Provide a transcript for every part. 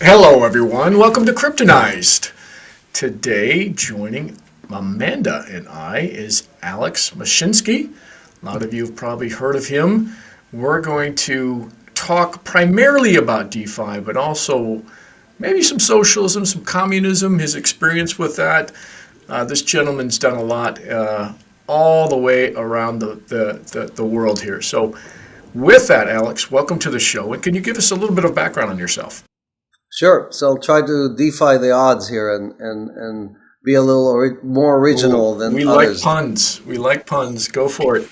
Hello, everyone. Welcome to Kryptonized. Today, joining Amanda and I is Alex Mashinsky. A lot of you have probably heard of him. We're going to talk primarily about DeFi, but also maybe some socialism, some communism, his experience with that. This gentleman's done a lot all the way around the world here. So, with that, Alex, welcome to the show. And can you give us a little bit of background on yourself? Sure. So I'll try to defy the odds here and be a little more original than we others. like puns. We like puns. Go for it.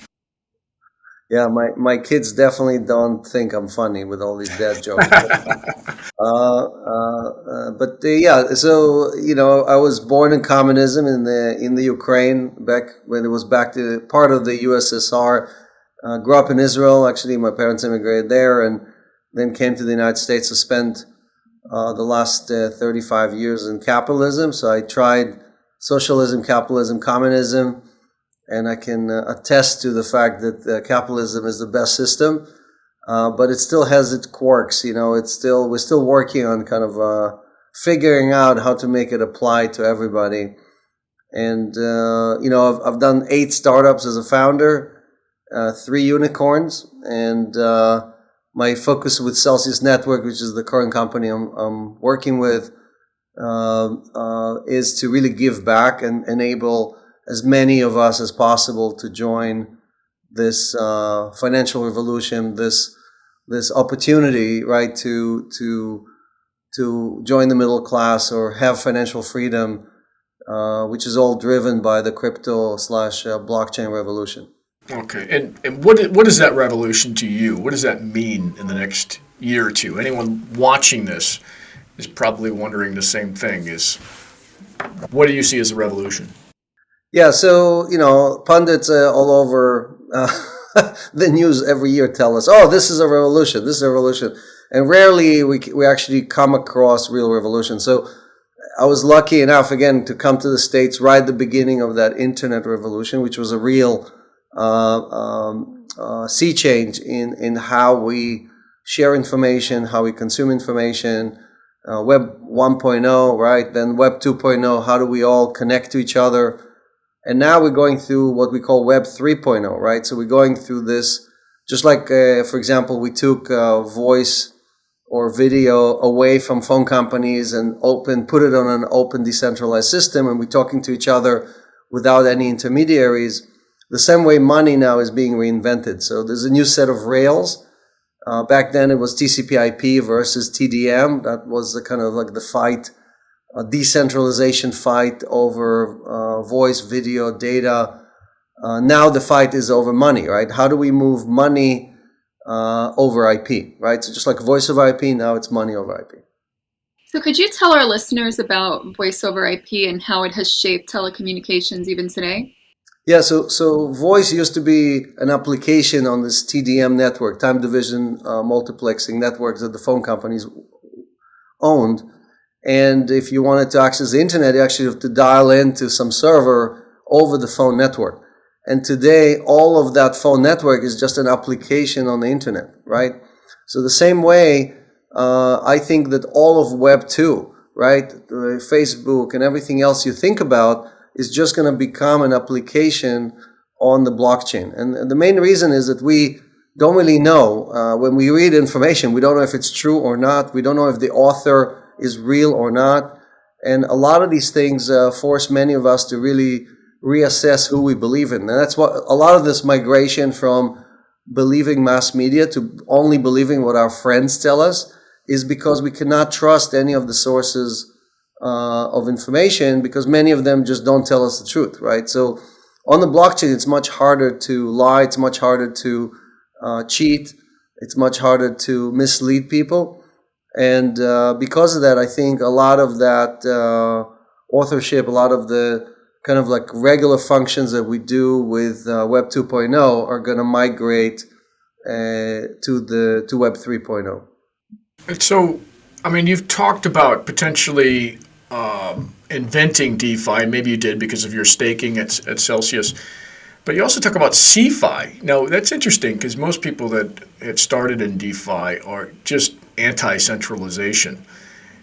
Yeah, my kids definitely don't think I'm funny with all these dad jokes. So I was born in communism in the Ukraine back when it was back to part of the USSR. Grew up in Israel. Actually, my parents immigrated there, and then came to the United States to spend the last 35 years in capitalism. So I tried socialism, capitalism, communism, and I can attest to the fact that capitalism is the best system, but it still has its quirks. We're still working on kind of figuring out how to make it apply to everybody. And I've done 8 startups as a founder, 3 unicorns, and my focus with Celsius Network, which is the current company I'm working with, is to really give back and enable as many of us as possible to join this financial revolution, this opportunity, right, to join the middle class or have financial freedom, which is all driven by the crypto/blockchain revolution. Okay. And what is that revolution to you? What does that mean in the next year or two? Anyone watching this is probably wondering the same thing. What do you see as a revolution? Yeah, so, pundits all over the news every year tell us, oh, this is a revolution, this is a revolution. And rarely we actually come across real revolution. So I was lucky enough, again, to come to the States right at the beginning of that internet revolution, which was a real sea change in how we share information, how we consume information. Web 1.0, right? Then Web 2.0, how do we all connect to each other? And now we're going through what we call Web 3.0, right? So we're going through this, just like, for example, we took voice or video away from phone companies and put it on an open decentralized system, and we're talking to each other without any intermediaries. The same way money now is being reinvented. So there's a new set of rails. Back then it was TCP/IP versus TDM. That was the kind of like the fight, a decentralization fight over voice, video, data. Now the fight is over money, right? How do we move money over IP, right? So just like voice over IP, now it's money over IP. So could you tell our listeners about voice over IP and how it has shaped telecommunications even today? Yeah, so voice used to be an application on this TDM network, time division multiplexing networks that the phone companies owned. And if you wanted to access the internet, you actually have to dial into some server over the phone network. And today, all of that phone network is just an application on the internet, right? So the same way, I think that all of Web 2, right, Facebook and everything else you think about is just going to become an application on the blockchain. And the main reason is that we don't really know. When we read information, we don't know if it's true or not. We don't know if the author is real or not. And a lot of these things force many of us to really reassess who we believe in. And that's what a lot of this migration from believing mass media to only believing what our friends tell us is because we cannot trust any of the sources of information, because many of them just don't tell us the truth, right? So on the blockchain, it's much harder to lie, it's much harder to cheat, it's much harder to mislead people. And because of that, I think a lot of that authorship, a lot of the kind of like regular functions that we do with Web 2.0 are going to migrate to Web 3.0. So, I mean, you've talked about potentially inventing DeFi. Maybe you did because of your staking at Celsius. But you also talk about CEFI. Now, that's interesting because most people that had started in DeFi are just anti-centralization.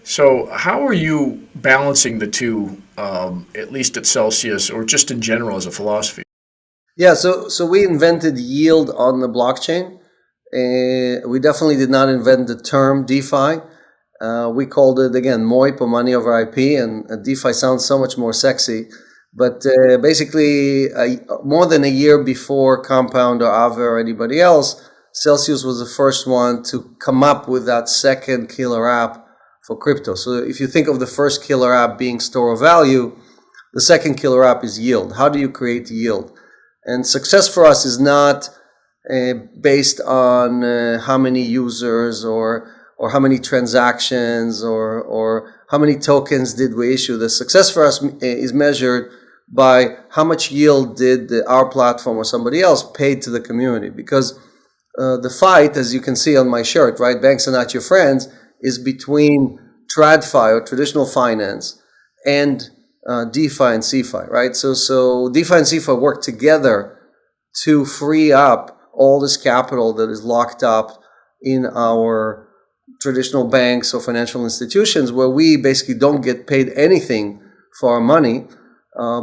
So how are you balancing the two, at least at Celsius, or just in general as a philosophy? Yeah, so we invented yield on the blockchain. We definitely did not invent the term DeFi. We called it, again, MOIP, or money over IP, and DeFi sounds so much more sexy. But basically, more than a year before Compound or Aave or anybody else, Celsius was the first one to come up with that second killer app for crypto. So if you think of the first killer app being store of value, the second killer app is yield. How do you create yield? And success for us is not based on how many users or how many transactions or how many tokens did we issue. The success for us is measured by how much yield did our platform or somebody else paid to the community. Because the fight, as you can see on my shirt, right, banks are not your friends, is between TradFi or traditional finance and DeFi and CEFI, right? So DeFi and CEFI work together to free up all this capital that is locked up in our traditional banks or financial institutions, where we basically don't get paid anything for our money.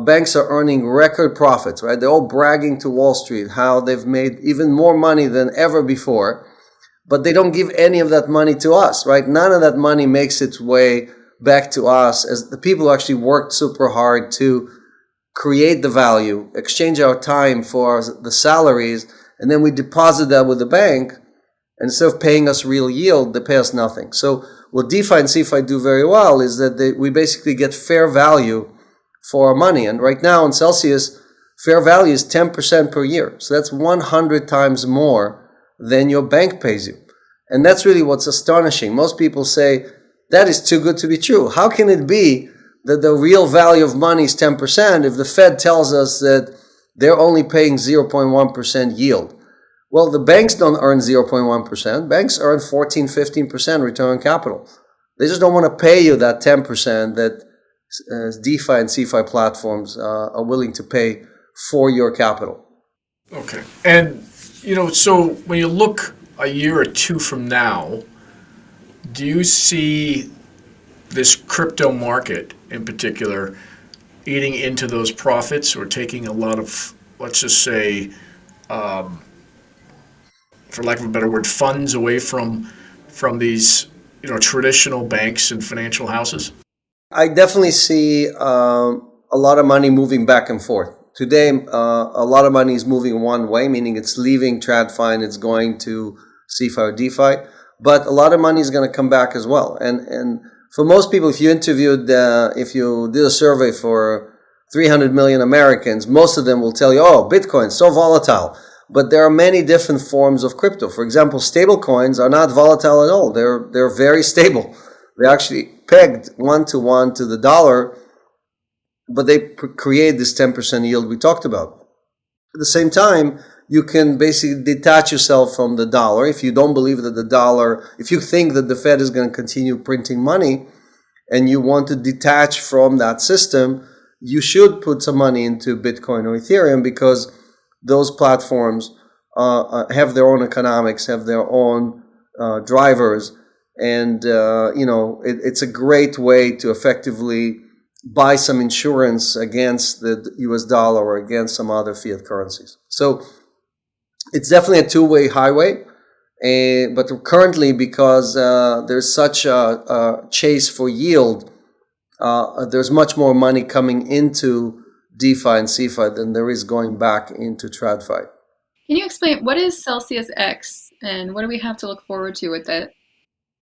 Banks are earning record profits, right? They're all bragging to Wall Street how they've made even more money than ever before, but they don't give any of that money to us, right? None of that money makes its way back to us, as the people who actually worked super hard to create the value, exchange our time for the salaries, and then we deposit that with the bank. And instead of paying us real yield, they pay us nothing. So what DeFi and CeFi do very well is that we basically get fair value for our money. And right now in Celsius, fair value is 10% per year. So that's 100 times more than your bank pays you. And that's really what's astonishing. Most people say, that is too good to be true. How can it be that the real value of money is 10% if the Fed tells us that they're only paying 0.1% yield? Well, the banks don't earn 0.1%. Banks earn 14, 15% return on capital. They just don't want to pay you that 10% that DeFi and CeFi platforms are willing to pay for your capital. Okay. And, so when you look a year or two from now, do you see this crypto market in particular eating into those profits, or taking a lot of, let's just say, for lack of a better word, funds away from these traditional banks and financial houses? I definitely see a lot of money moving back and forth. Today, a lot of money is moving one way, meaning it's leaving TradFi and it's going to CeFi or DeFi. But a lot of money is going to come back as well. And for most people, if you did a survey for 300 million Americans, most of them will tell you, oh, Bitcoin, so volatile. But there are many different forms of crypto. For example, stable coins are not volatile at all. They're very stable. They're actually pegged 1-to-1 to the dollar, but they create this 10% yield we talked about. At the same time, you can basically detach yourself from the dollar. If you don't believe that if you think that the Fed is going to continue printing money and you want to detach from that system, you should put some money into Bitcoin or Ethereum, because those platforms have their own economics, have their own drivers, and it's a great way to effectively buy some insurance against the US dollar or against some other fiat currencies. So it's definitely a two-way highway, but currently, because there's such a chase for yield, there's much more money coming into DeFi and CeFi than there is going back into TradFi. Can you explain, what is Celsius X and what do we have to look forward to with it?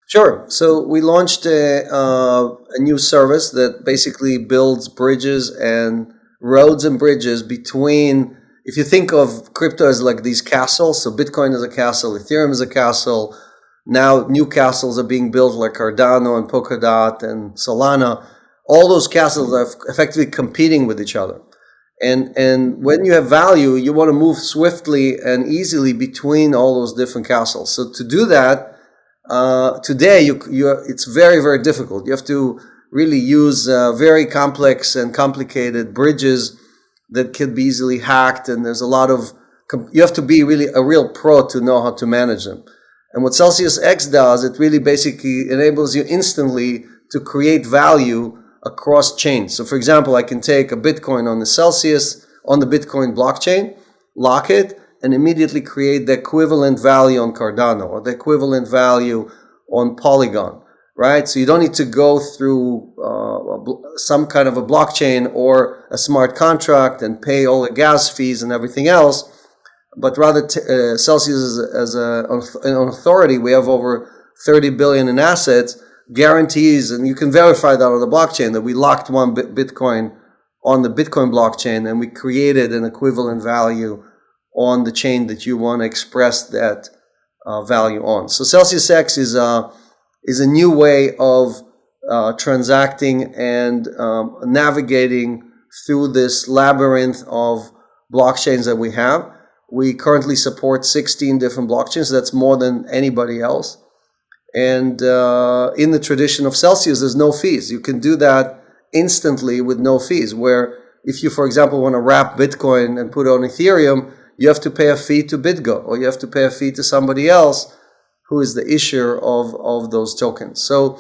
Sure. So we launched a new service that basically builds bridges and roads and bridges between, if you think of crypto as like these castles, so Bitcoin is a castle, Ethereum is a castle. Now new castles are being built like Cardano and Polkadot and Solana. All those castles are effectively competing with each other. And when you have value, you want to move swiftly and easily between all those different castles. So to do that, today it's very, very difficult. You have to really use very complex and complicated bridges that can be easily hacked, and there's a lot of, you have to be really a real pro to know how to manage them. And what Celsius X does, it really basically enables you instantly to create value across chains. So for example, I can take a Bitcoin on the Celsius, on the Bitcoin blockchain, lock it, and immediately create the equivalent value on Cardano or the equivalent value on Polygon, right? So you don't need to go through some kind of a blockchain or a smart contract and pay all the gas fees and everything else, but rather Celsius as an authority, we have over 30 billion in assets, guarantees, and you can verify that on the blockchain, that we locked one Bitcoin on the Bitcoin blockchain and we created an equivalent value on the chain that you want to express that value on. So Celsius X is a new way of transacting and navigating through this labyrinth of blockchains that we have. We currently support 16 different blockchains. That's more than anybody else. And in the tradition of Celsius, there's no fees. You can do that instantly with no fees, where if you, for example, want to wrap Bitcoin and put it on Ethereum, you have to pay a fee to BitGo, or you have to pay a fee to somebody else who is the issuer of those tokens. So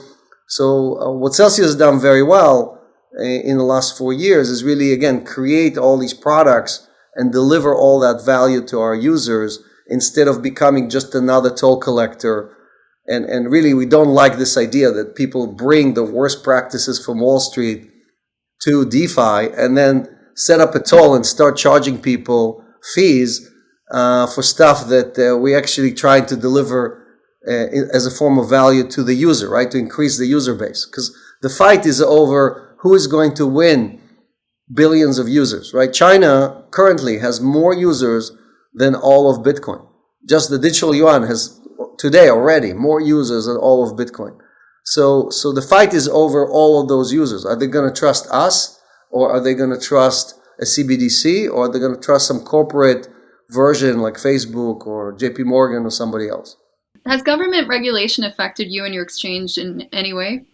what Celsius has done very well in the last 4 years is really, again, create all these products and deliver all that value to our users instead of becoming just another toll collector. And really, we don't like this idea that people bring the worst practices from Wall Street to DeFi and then set up a toll and start charging people fees for stuff that we actually try to deliver as a form of value to the user, right? To increase the user base. Because the fight is over who is going to win billions of users, right? China currently has more users than all of Bitcoin. Just the digital yuan has today already more users than all of Bitcoin. So the fight is over all of those users. Are they going to trust us, or are they going to trust a CBDC, or are they going to trust some corporate version like Facebook or JP Morgan or somebody else? Has government regulation affected you and your exchange in any way?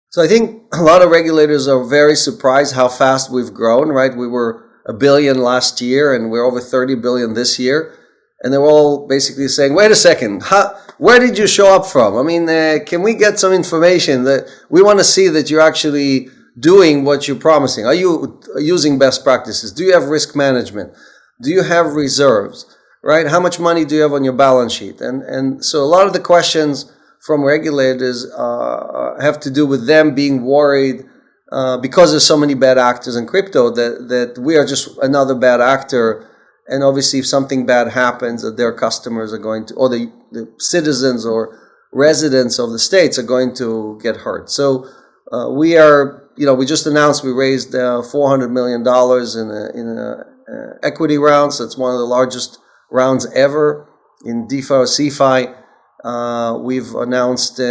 So I think a lot of regulators are very surprised how fast we've grown, right? We were $1 billion last year and we're over 30 billion this year. And they're all basically saying, wait a second, where did you show up from? I mean, can we get some information that we want to see that you're actually doing what you're promising? Are you using best practices? Do you have risk management? Do you have reserves, right? How much money do you have on your balance sheet? And so a lot of the questions from regulators have to do with them being worried because there's so many bad actors in crypto that we are just another bad actor. And obviously, if something bad happens, that their customers are going to, or the citizens or residents of the states are going to get hurt. So we just announced we raised $400 million in equity rounds. So it's one of the largest rounds ever in DeFi or CeFi. We've announced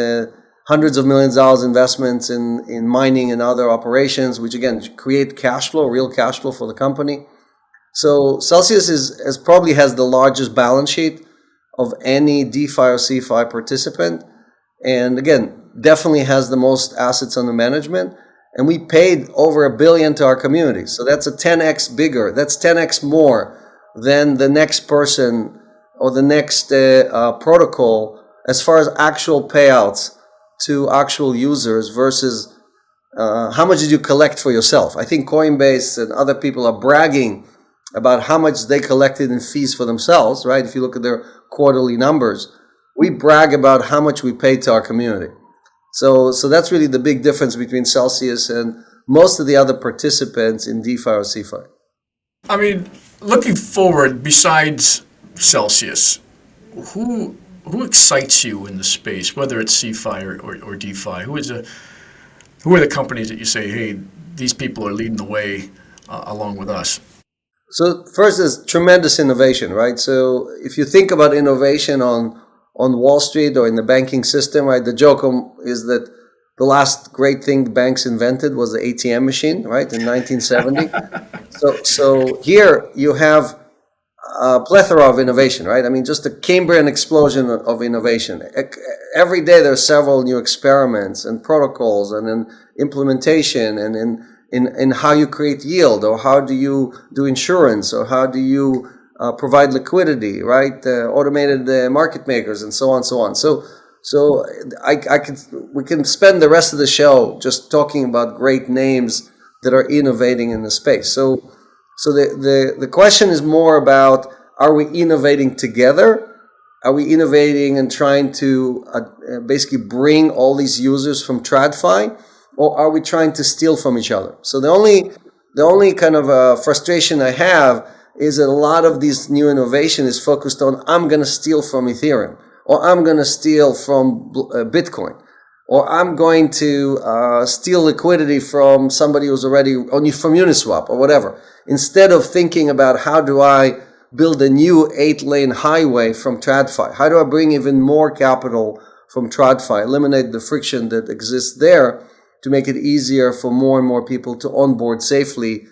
hundreds of millions of dollars investments in mining and other operations, which again create cash flow, real cash flow for the company. So Celsius probably has the largest balance sheet of any DeFi or CeFi participant, and again, definitely has the most assets under management. And we paid over $1 billion to our community, so that's a 10x bigger. That's 10x more than the next person or the next protocol as far as actual payouts to actual users versus how much did you collect for yourself. I think Coinbase and other people are bragging about how much they collected in fees for themselves, right? If you look at their quarterly numbers, we brag about how much we paid to our community. So that's really the big difference between Celsius and most of the other participants in DeFi or CeFi. I mean, looking forward, besides Celsius, who excites you in the space, whether it's CeFi or DeFi? Who are the companies that you say, hey, these people are leading the way along with us? So first, there's tremendous innovation, right? So if you think about innovation on Wall Street or in the banking system, right, the joke is that the last great thing the banks invented was the ATM machine, right, in 1970. So here you have a plethora of innovation, right? I mean, just a Cambrian explosion of innovation. Every day there are several new experiments and protocols and in implementation and in how you create yield, or how do you do insurance, or how do you provide liquidity, right? Automated market makers, and so on, so on. So we can spend the rest of the show just talking about great names that are innovating in the space. So the question is more about, are we innovating together? Are we innovating and trying to basically bring all these users from TradFi, or are we trying to steal from each other? So the only kind of frustration I have is that a lot of this new innovation is focused on, I'm going to steal from Ethereum, or I'm going to steal from Bitcoin, or I'm going to steal liquidity from somebody who's already from Uniswap or whatever, instead of thinking about, how do I build a new 8-lane highway from TradFi? How do I bring even more capital from TradFi, eliminate the friction that exists there to make it easier for more and more people to onboard safely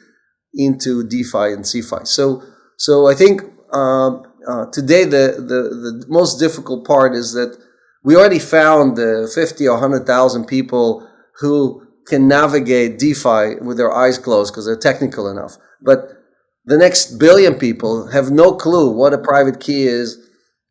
into DeFi and CeFi? So I think today the most difficult part is that we already found 50 or 100,000 people who can navigate DeFi with their eyes closed because they're technical enough. But the next billion people have no clue what a private key is,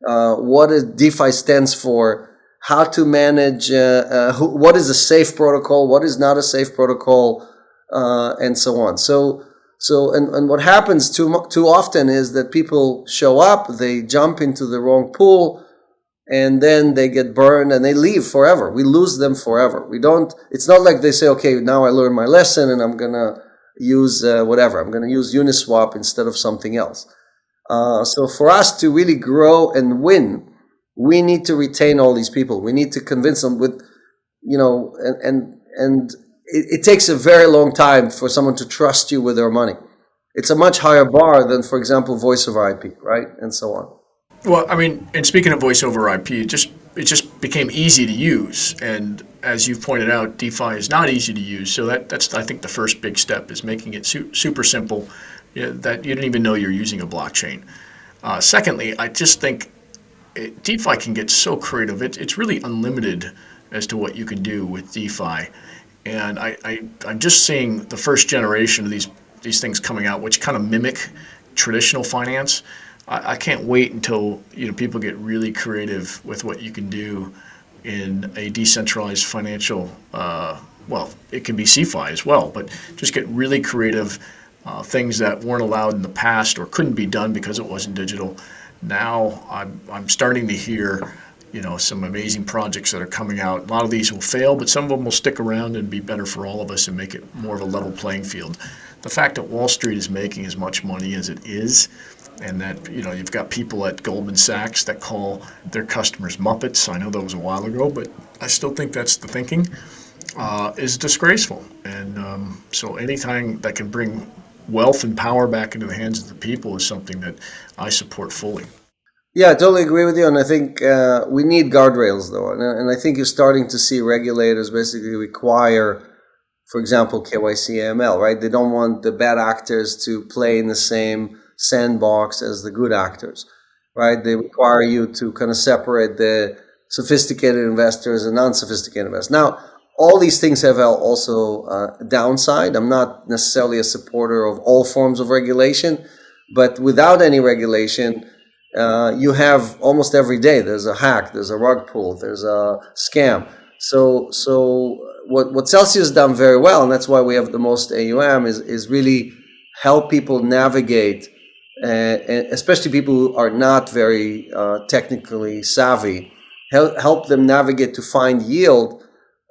what a DeFi stands for, how to manage, what is a safe protocol, what is not a safe protocol, and so on. So what happens too often is that people show up, they jump into the wrong pool, and then they get burned and they leave forever. We lose them forever. It's not like they say, okay, now I learned my lesson and I'm going to use whatever. I'm going to use Uniswap instead of something else. So for us to really grow and win, we need to retain all these people. We need to convince them with, and it takes a very long time for someone to trust you with their money. It's a much higher bar than, for example, voice over IP, right? And so on. Well, I mean, and speaking of voice over IP, it just became easy to use. And as you've pointed out, DeFi is not easy to use. So that's I think the first big step is making it super simple, that you didn't even know you're using a blockchain. Secondly, I just think DeFi can get so creative. It's really unlimited as to what you can do with DeFi. And I'm just seeing the first generation of these things coming out, which kind of mimic traditional finance. I can't wait until people get really creative with what you can do in a decentralized financial. Well, it can be CeFi as well, but just get really creative things that weren't allowed in the past or couldn't be done because it wasn't digital. Now I'm starting to hear some amazing projects that are coming out. A lot of these will fail, but some of them will stick around and be better for all of us and make it more of a level playing field. The fact that Wall Street is making as much money as it is, and that you've got people at Goldman Sachs that call their customers Muppets. I know that was a while ago, but I still think that's the thinking, is disgraceful. And so anytime that can bring wealth and power back into the hands of the people is something that I support fully. Yeah, I totally agree with you, and I think we need guardrails, though. And I think you're starting to see regulators basically require, for example, KYC AML, right? They don't want the bad actors to play in the same sandbox as the good actors, right? They require you to kind of separate the sophisticated investors and non-sophisticated investors. Now, all these things have also a downside. I'm not necessarily a supporter of all forms of regulation, but without any regulation, you have almost every day there's a hack, there's a rug pull, there's a scam. So what Celsius has done very well, and that's why we have the most AUM, is really help people navigate, and especially people who are not very technically savvy, help them navigate to find yield,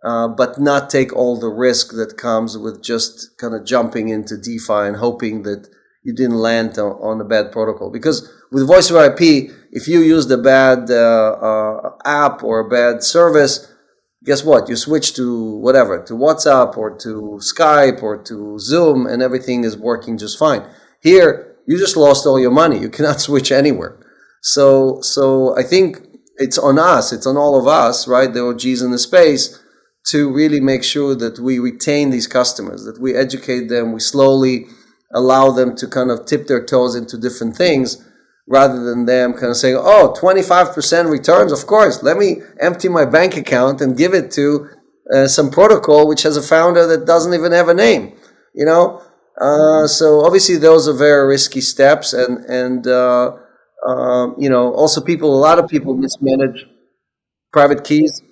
but not take all the risk that comes with just kind of jumping into DeFi and hoping that you didn't land on a bad protocol. Because with voice over IP, if you used a bad app or a bad service, guess what? You switch to whatever, to WhatsApp or to Skype or to Zoom, and everything is working just fine. Here, you just lost all your money. You cannot switch anywhere. So I think it's on us, it's on all of us, right, the OGs in the space, to really make sure that we retain these customers, that we educate them, we slowly allow them to kind of tip their toes into different things, rather than them kind of saying, 25% returns, of course, let me empty my bank account and give it to some protocol which has a founder that doesn't even have a name. So obviously those are very risky steps, and also a lot of people mismanage private keys.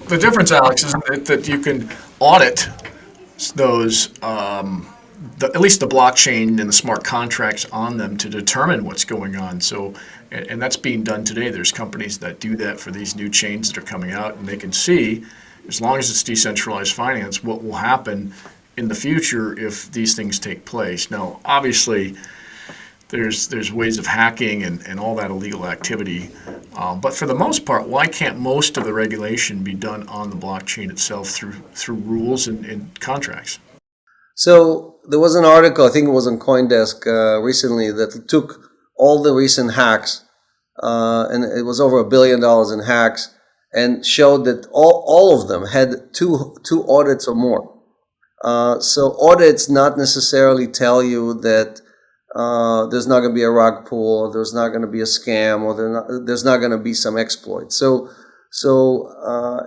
The difference, Alex, is that you can audit those, at least the blockchain and the smart contracts on them to determine what's going on. So, and that's being done today. There's companies that do that for these new chains that are coming out, and they can see, as long as it's decentralized finance, what will happen in the future if these things take place. Now, obviously, there's ways of hacking and all that illegal activity. But for the most part, why can't most of the regulation be done on the blockchain itself through rules and contracts? So there was an article, I think it was on CoinDesk recently, that took all the recent hacks, and it was over $1 billion in hacks, and showed that all of them had two audits or more. So audits not necessarily tell you that there's not going to be a rug pull, or there's not going to be a scam, or there's not going to be some exploit. So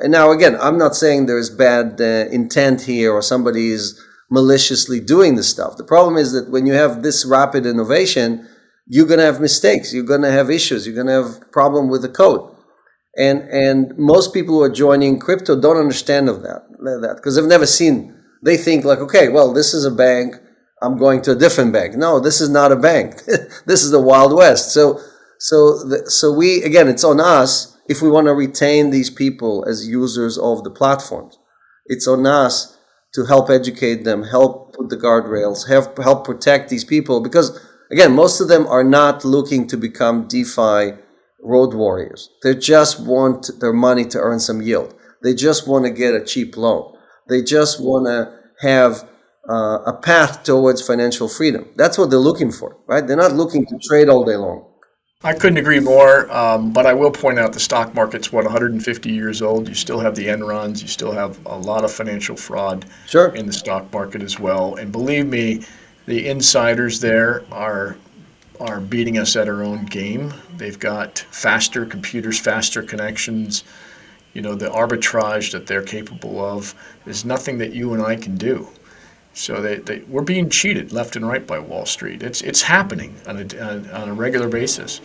and now again, I'm not saying there's bad intent here or somebody is maliciously doing this stuff. The problem is that when you have this rapid innovation, you're going to have mistakes, you're going to have issues, you're going to have problem with the code. And most people who are joining crypto don't understand of that because they've never seen. They think like, okay, well, this is a bank, I'm going to a different bank. No, this is not a bank. This is the Wild West. So we, again, it's on us if we want to retain these people as users of the platforms. It's on us to help educate them, help put the guardrails, help protect these people, because again, most of them are not looking to become DeFi road warriors. They just want their money to earn some yield. They just want to get a cheap loan. They just want to have a path towards financial freedom. That's what they're looking for, right? They're not looking to trade all day long. I couldn't agree more, but I will point out the stock market's, 150 years old. You still have the Enrons. You still have a lot of financial fraud in the stock market as well. And believe me, the insiders there are beating us at our own game. They've got faster computers, faster connections. The arbitrage that they're capable of is nothing that you and I can do. So we're being cheated left and right by Wall Street. It's happening on a regular basis.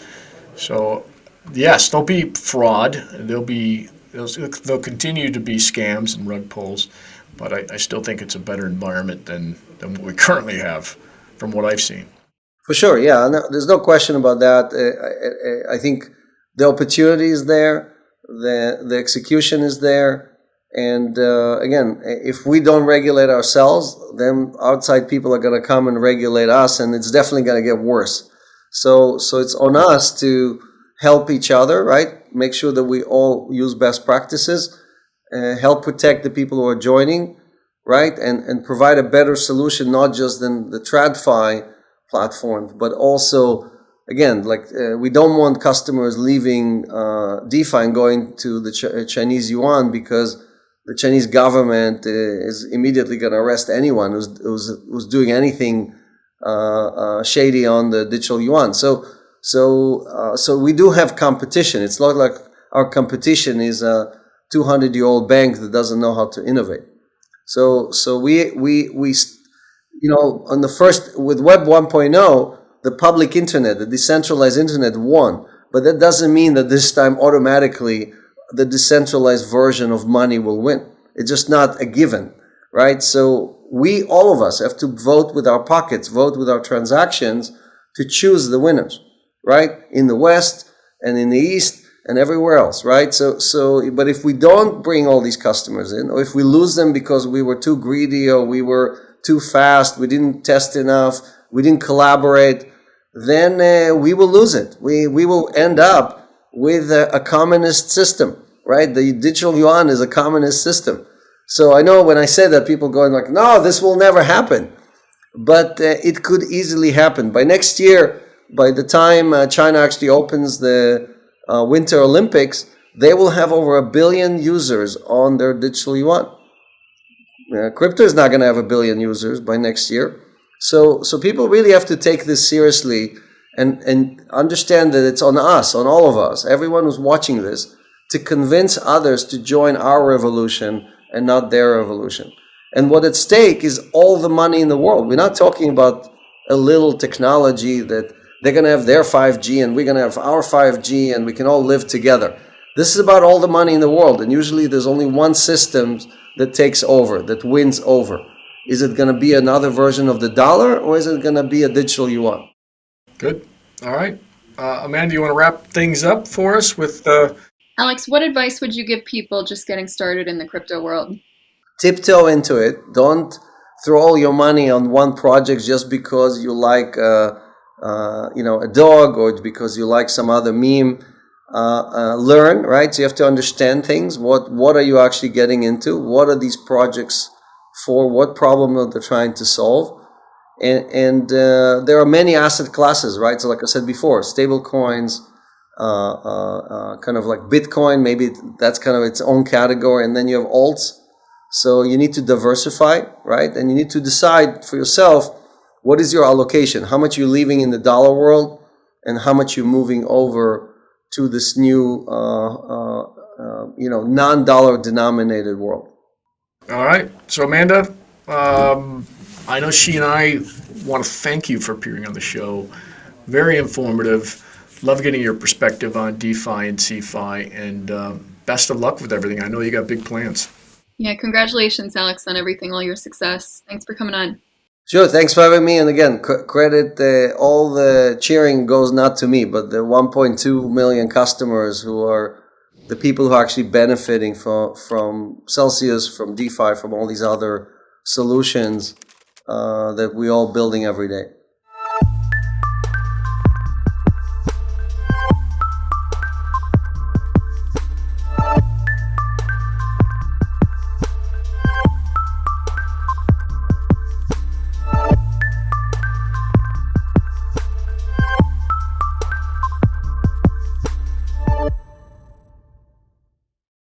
So yes, there'll be fraud. There'll continue to be scams and rug pulls, but I still think it's a better environment than what we currently have, from what I've seen. For sure, yeah. No, there's no question about that. I think the opportunity is there, the execution is there. And again, if we don't regulate ourselves, then outside people are going to come and regulate us, and it's definitely going to get worse. So it's on us to help each other, right? Make sure that we all use best practices, help protect the people who are joining, right? And provide a better solution, not just than the TradFi platform, but also, again, we don't want customers leaving DeFi and going to the Chinese yuan, because the Chinese government is immediately going to arrest anyone who's doing anything shady on the digital yuan. So we do have competition. It's not like our competition is a 200-year-old bank that doesn't know how to innovate. So we on the first, with Web 1.0, the public internet, the decentralized internet won, but that doesn't mean that this time automatically the decentralized version of money will win. It's just not a given, right? So we, all of us, have to vote with our pockets, vote with our transactions to choose the winners, right? In the West and in the East and everywhere else, right? But if we don't bring all these customers in, or if we lose them because we were too greedy, or we were too fast, we didn't test enough, we didn't collaborate, then we will lose it. We will end up with a communist system, right? The digital yuan is a communist system. So I know when I say that, people going like, no, this will never happen. But it could easily happen. By next year, by the time China actually opens the Winter Olympics, they will have over 1 billion users on their digital yuan. Crypto is not going to have 1 billion users by next year. So people really have to take this seriously and understand that it's on us, on all of us, everyone who's watching this, to convince others to join our revolution and not their revolution. And what at stake is all the money in the world. We're not talking about a little technology that they're going to have their 5G and we're going to have our 5G and we can all live together. This is about all the money in the world. And usually there's only one system that takes over, that wins over. Is it going to be another version of the dollar, or is it going to be a digital yuan? Good. All right. Amanda, you want to wrap things up for us with... Alex, what advice would you give people just getting started in the crypto world? Tiptoe into it. Don't throw all your money on one project just because you like a dog, or because you like some other meme. Learn, right? So you have to understand things. What are you actually getting into? What are these projects for? What problem are they trying to solve? And there are many asset classes, right? So like I said before, stable coins, kind of like Bitcoin, maybe that's kind of its own category. And then you have alts. So you need to diversify, right? And you need to decide for yourself, what is your allocation? How much you're leaving in the dollar world and how much you're moving over to this new, non-dollar denominated world. All right. So Amanda, I know she and I want to thank you for appearing on the show. Very informative. Love getting your perspective on DeFi and CEFI, and best of luck with everything. I know you got big plans. Yeah, congratulations, Alex, on everything, all your success. Thanks for coming on. Sure, thanks for having me. And again, credit, all the cheering goes not to me, but the 1.2 million customers who are the people who are actually benefiting from Celsius, from DeFi, from all these other solutions that we're all building every day.